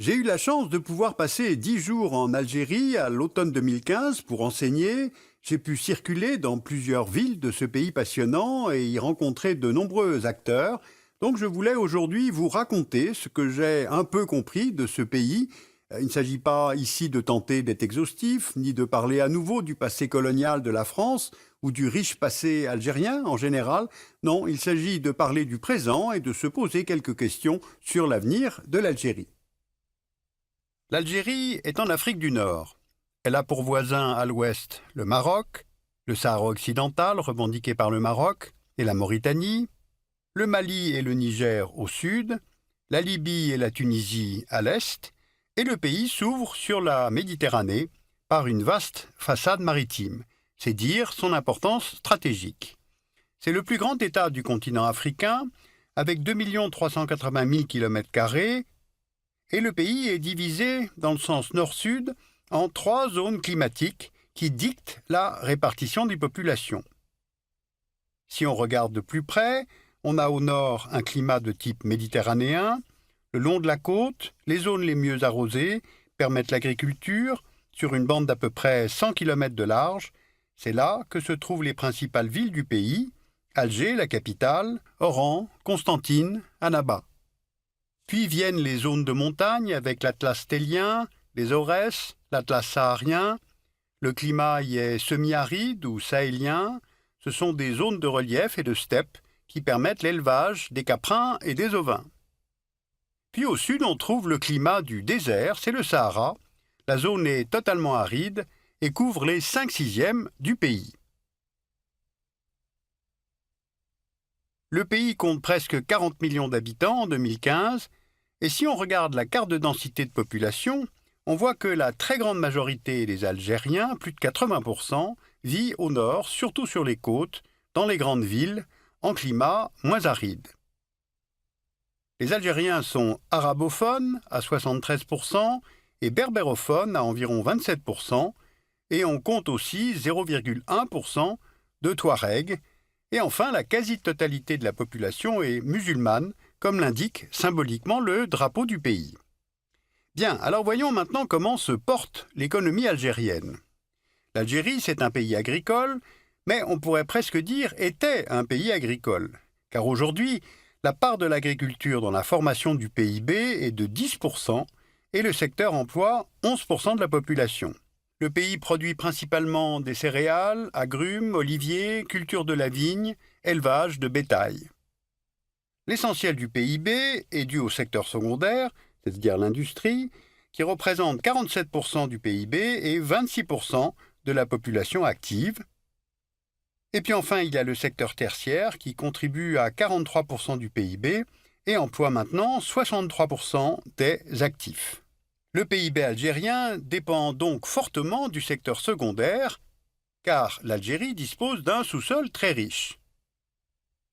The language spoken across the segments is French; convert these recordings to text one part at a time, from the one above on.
J'ai eu la chance de pouvoir passer 10 jours en Algérie à l'automne 2015 pour enseigner. J'ai pu circuler dans plusieurs villes de ce pays passionnant et y rencontrer de nombreux acteurs. Donc je voulais aujourd'hui vous raconter ce que j'ai un peu compris de ce pays. Il ne s'agit pas ici de tenter d'être exhaustif, ni de parler à nouveau du passé colonial de la France ou du riche passé algérien en général. Non, il s'agit de parler du présent et de se poser quelques questions sur l'avenir de l'Algérie. L'Algérie est en Afrique du Nord. Elle a pour voisin à l'ouest le Maroc, le Sahara occidental revendiqué par le Maroc et la Mauritanie, le Mali et le Niger au sud, la Libye et la Tunisie à l'est, et le pays s'ouvre sur la Méditerranée par une vaste façade maritime. C'est dire son importance stratégique. C'est le plus grand État du continent africain, avec 2 380 000 km², et le pays est divisé dans le sens nord-sud en 3 zones climatiques qui dictent la répartition des populations. Si on regarde de plus près, on a au nord un climat de type méditerranéen. Le long de la côte, les zones les mieux arrosées permettent l'agriculture sur une bande d'à peu près 100 km de large. C'est là que se trouvent les principales villes du pays, Alger, la capitale, Oran, Constantine, Annaba. Puis viennent les zones de montagne avec l'Atlas stélien, les Aurès, l'Atlas saharien. Le climat y est semi-aride ou sahélien. Ce sont des zones de relief et de steppe qui permettent l'élevage des caprins et des ovins. Puis au sud, on trouve le climat du désert, c'est le Sahara. La zone est totalement aride et couvre les 5/6 du pays. Le pays compte presque 40 millions d'habitants en 2015, et si on regarde la carte de densité de population, on voit que la très grande majorité des Algériens, plus de 80%, vit au nord, surtout sur les côtes, dans les grandes villes, en climat moins aride. Les Algériens sont arabophones à 73% et berbérophones à environ 27%, et on compte aussi 0,1% de Touaregs. Et enfin, la quasi-totalité de la population est musulmane, comme l'indique symboliquement le drapeau du pays. Bien, alors voyons maintenant comment se porte l'économie algérienne. L'Algérie, c'est un pays agricole, mais on pourrait presque dire était un pays agricole. Car aujourd'hui, la part de l'agriculture dans la formation du PIB est de 10% et le secteur emploie 11% de la population. Le pays produit principalement des céréales, agrumes, oliviers, culture de la vigne, élevage de bétail. L'essentiel du PIB est dû au secteur secondaire, c'est-à-dire l'industrie, qui représente 47% du PIB et 26% de la population active. Et puis enfin, il y a le secteur tertiaire qui contribue à 43% du PIB et emploie maintenant 63% des actifs. Le PIB algérien dépend donc fortement du secteur secondaire, car l'Algérie dispose d'un sous-sol très riche.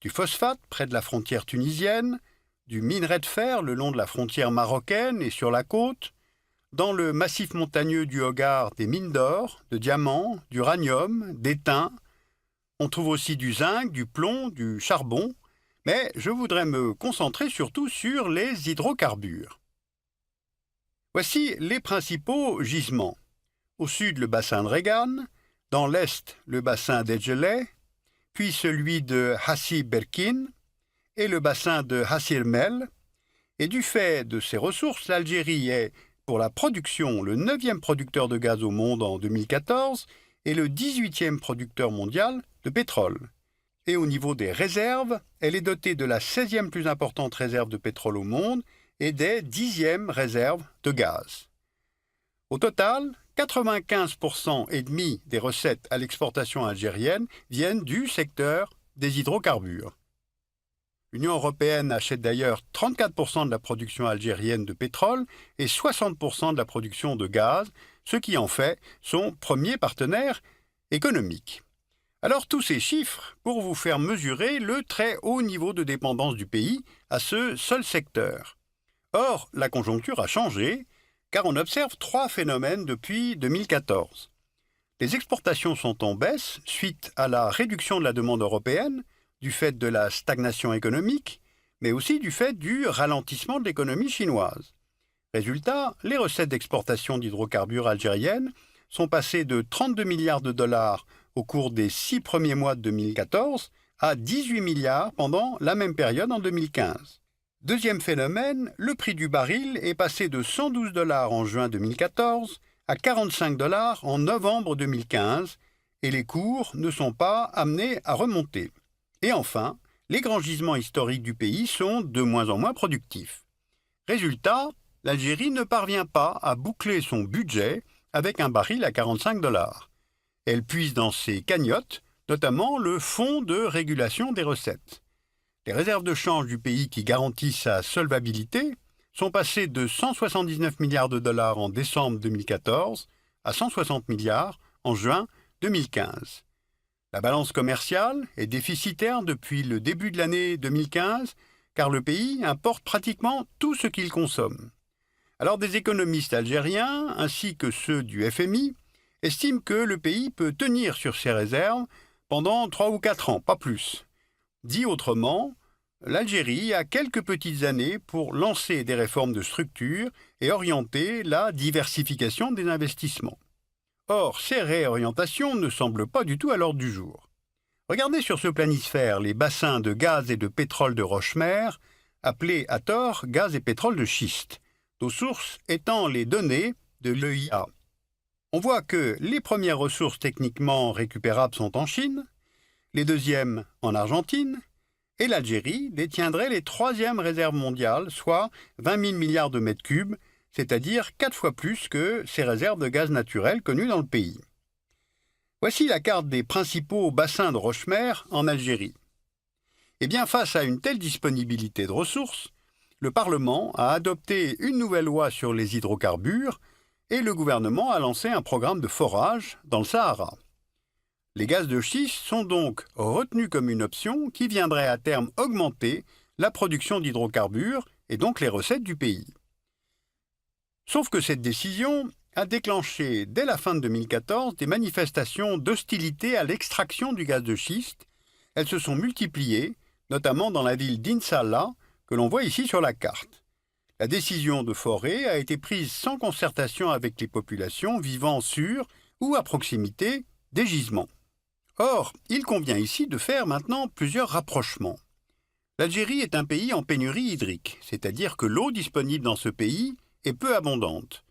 Du phosphate près de la frontière tunisienne, du minerai de fer le long de la frontière marocaine et sur la côte, dans le massif montagneux du Hogar des mines d'or, de diamants, d'uranium, d'étain. On trouve aussi du zinc, du plomb, du charbon, mais je voudrais me concentrer surtout sur les hydrocarbures. Voici les principaux gisements. Au sud, le bassin de Regan, dans l'est, le bassin d'Edgeley, puis celui de Hassi Berkin et le bassin de Hassirmel. Et du fait de ces ressources, l'Algérie est, pour la production, le 9e producteur de gaz au monde en 2014 et le 18e producteur mondial de pétrole. Et au niveau des réserves, elle est dotée de la 16e plus importante réserve de pétrole au monde et des 10e réserves de gaz. Au total, 95% et demi des recettes à l'exportation algérienne viennent du secteur des hydrocarbures. L'Union européenne achète d'ailleurs 34% de la production algérienne de pétrole et 60% de la production de gaz, ce qui en fait son premier partenaire économique. Alors tous ces chiffres pour vous faire mesurer le très haut niveau de dépendance du pays à ce seul secteur. Or, la conjoncture a changé, car on observe 3 phénomènes depuis 2014. Les exportations sont en baisse suite à la réduction de la demande européenne, du fait de la stagnation économique, mais aussi du fait du ralentissement de l'économie chinoise. Résultat, les recettes d'exportation d'hydrocarbures algériennes sont passées de 32 milliards de dollars au cours des 6 premiers mois de 2014 à 18 milliards pendant la même période en 2015. Deuxième phénomène, le prix du baril est passé de 112 dollars en juin 2014 à 45 dollars en novembre 2015 et les cours ne sont pas amenés à remonter. Et enfin, les grands gisements historiques du pays sont de moins en moins productifs. Résultat, l'Algérie ne parvient pas à boucler son budget avec un baril à 45 dollars. Elle puise dans ses cagnottes, notamment le Fonds de régulation des recettes. Les réserves de change du pays qui garantissent sa solvabilité sont passées de 179 milliards de dollars en décembre 2014 à 160 milliards en juin 2015. La balance commerciale est déficitaire depuis le début de l'année 2015 car le pays importe pratiquement tout ce qu'il consomme. Alors des économistes algériens, ainsi que ceux du FMI, estiment que le pays peut tenir sur ses réserves pendant 3 ou 4 ans, pas plus. Dit autrement, l'Algérie a quelques petites années pour lancer des réformes de structure et orienter la diversification des investissements. Or, ces réorientations ne semblent pas du tout à l'ordre du jour. Regardez sur ce planisphère les bassins de gaz et de pétrole de roche-mère, appelés à tort gaz et pétrole de schiste, nos sources étant les données de l'EIA. On voit que les premières ressources techniquement récupérables sont en Chine, les deuxièmes en Argentine, et l'Algérie détiendrait les troisièmes réserves mondiales, soit 20 000 milliards de mètres cubes, c'est-à-dire 4 fois plus que ces réserves de gaz naturel connues dans le pays. Voici la carte des principaux bassins de roche-mère en Algérie. Eh bien, face à une telle disponibilité de ressources, le Parlement a adopté une nouvelle loi sur les hydrocarbures et le gouvernement a lancé un programme de forage dans le Sahara. Les gaz de schiste sont donc retenus comme une option qui viendrait à terme augmenter la production d'hydrocarbures et donc les recettes du pays. Sauf que cette décision a déclenché dès la fin de 2014 des manifestations d'hostilité à l'extraction du gaz de schiste. Elles se sont multipliées, notamment dans la ville d'Insallah, que l'on voit ici sur la carte. La décision de forer a été prise sans concertation avec les populations vivant sur ou à proximité des gisements. Or, il convient ici de faire maintenant plusieurs rapprochements. L'Algérie est un pays en pénurie hydrique, c'est-à-dire que l'eau disponible dans ce pays est peu abondante.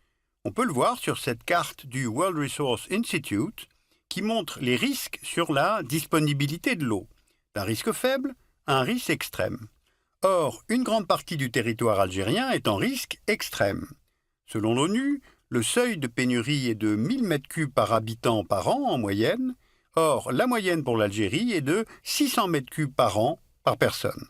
On peut le voir sur cette carte du World Resources Institute qui montre les risques sur la disponibilité de l'eau, d'un risque faible à un risque extrême. Or, une grande partie du territoire algérien est en risque extrême. Selon l'ONU, le seuil de pénurie est de 1000 m3 par habitant par an en moyenne. Or, la moyenne pour l'Algérie est de 600 m3 par an par personne.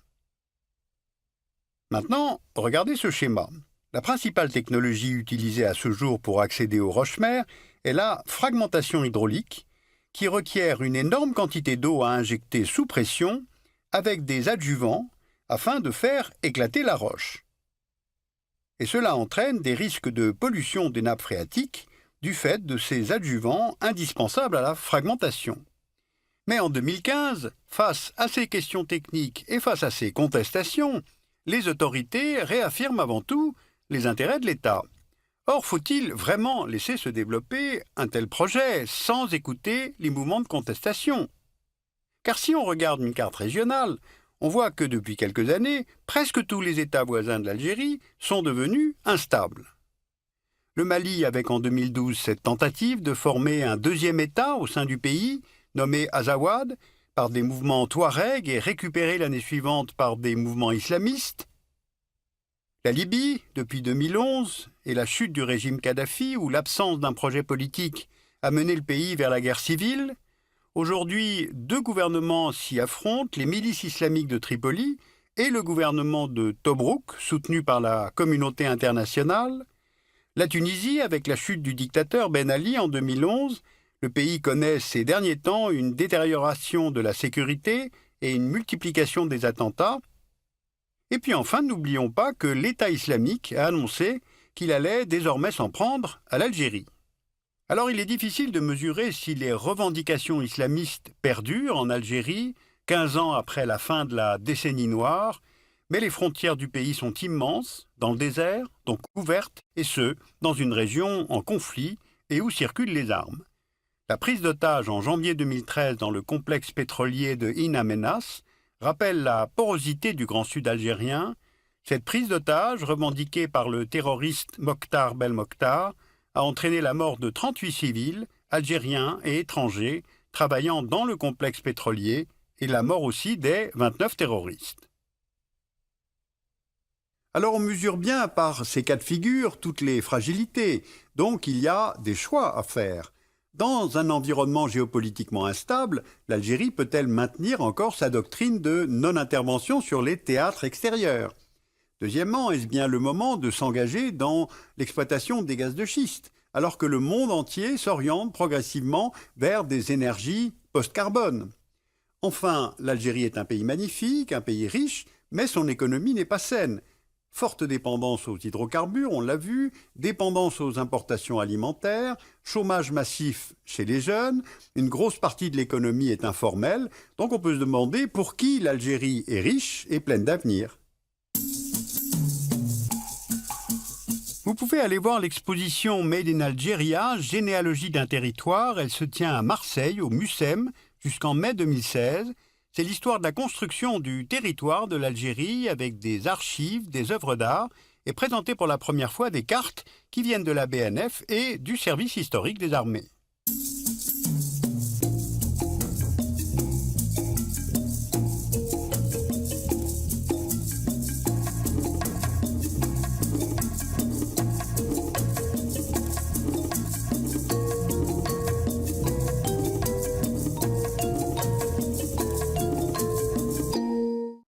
Maintenant, regardez ce schéma. La principale technologie utilisée à ce jour pour accéder aux roches-mères est la fragmentation hydraulique, qui requiert une énorme quantité d'eau à injecter sous pression avec des adjuvants afin de faire éclater la roche. Et cela entraîne des risques de pollution des nappes phréatiques du fait de ces adjuvants indispensables à la fragmentation. Mais en 2015, face à ces questions techniques et face à ces contestations, les autorités réaffirment avant tout les intérêts de l'État. Or, faut-il vraiment laisser se développer un tel projet sans écouter les mouvements de contestation? Car si on regarde une carte régionale, on voit que depuis quelques années, presque tous les États voisins de l'Algérie sont devenus instables. Le Mali avec en 2012 cette tentative de former un deuxième État au sein du pays, nommé Azawad, par des mouvements touaregs et récupéré l'année suivante par des mouvements islamistes. La Libye, depuis 2011, et la chute du régime Kadhafi, où l'absence d'un projet politique a mené le pays vers la guerre civile. Aujourd'hui, 2 gouvernements s'y affrontent, les milices islamiques de Tripoli et le gouvernement de Tobrouk, soutenu par la communauté internationale. La Tunisie, avec la chute du dictateur Ben Ali en 2011, le pays connaît ces derniers temps une détérioration de la sécurité et une multiplication des attentats. Et puis enfin, n'oublions pas que l'État islamique a annoncé qu'il allait désormais s'en prendre à l'Algérie. Alors il est difficile de mesurer si les revendications islamistes perdurent en Algérie, 15 ans après la fin de la décennie noire, Mais les frontières du pays sont immenses, dans le désert, donc ouvertes, et ce, dans une région en conflit et où circulent les armes. La prise d'otage en janvier 2013 dans le complexe pétrolier de In Amenas rappelle la porosité du Grand Sud algérien. Cette prise d'otage, revendiquée par le terroriste Mokhtar Belmokhtar, a entraîné la mort de 38 civils, algériens et étrangers, travaillant dans le complexe pétrolier, et la mort aussi des 29 terroristes. Alors on mesure bien par ces cas de figure toutes les fragilités, donc il y a des choix à faire. Dans un environnement géopolitiquement instable, l'Algérie peut-elle maintenir encore sa doctrine de non-intervention sur les théâtres extérieurs ? Deuxièmement, est-ce bien le moment de s'engager dans l'exploitation des gaz de schiste, alors que le monde entier s'oriente progressivement vers des énergies post-carbone ? Enfin, l'Algérie est un pays magnifique, un pays riche, mais son économie n'est pas saine. Forte dépendance aux hydrocarbures, on l'a vu, dépendance aux importations alimentaires, chômage massif chez les jeunes, une grosse partie de l'économie est informelle, donc on peut se demander pour qui l'Algérie est riche et pleine d'avenir. Vous pouvez aller voir l'exposition Made in Algeria, généalogie d'un territoire. Elle se tient à Marseille, au MUSEM, jusqu'en mai 2016. C'est l'histoire de la construction du territoire de l'Algérie avec des archives, des œuvres d'art et présentée pour la première fois des cartes qui viennent de la BNF et du service historique des armées.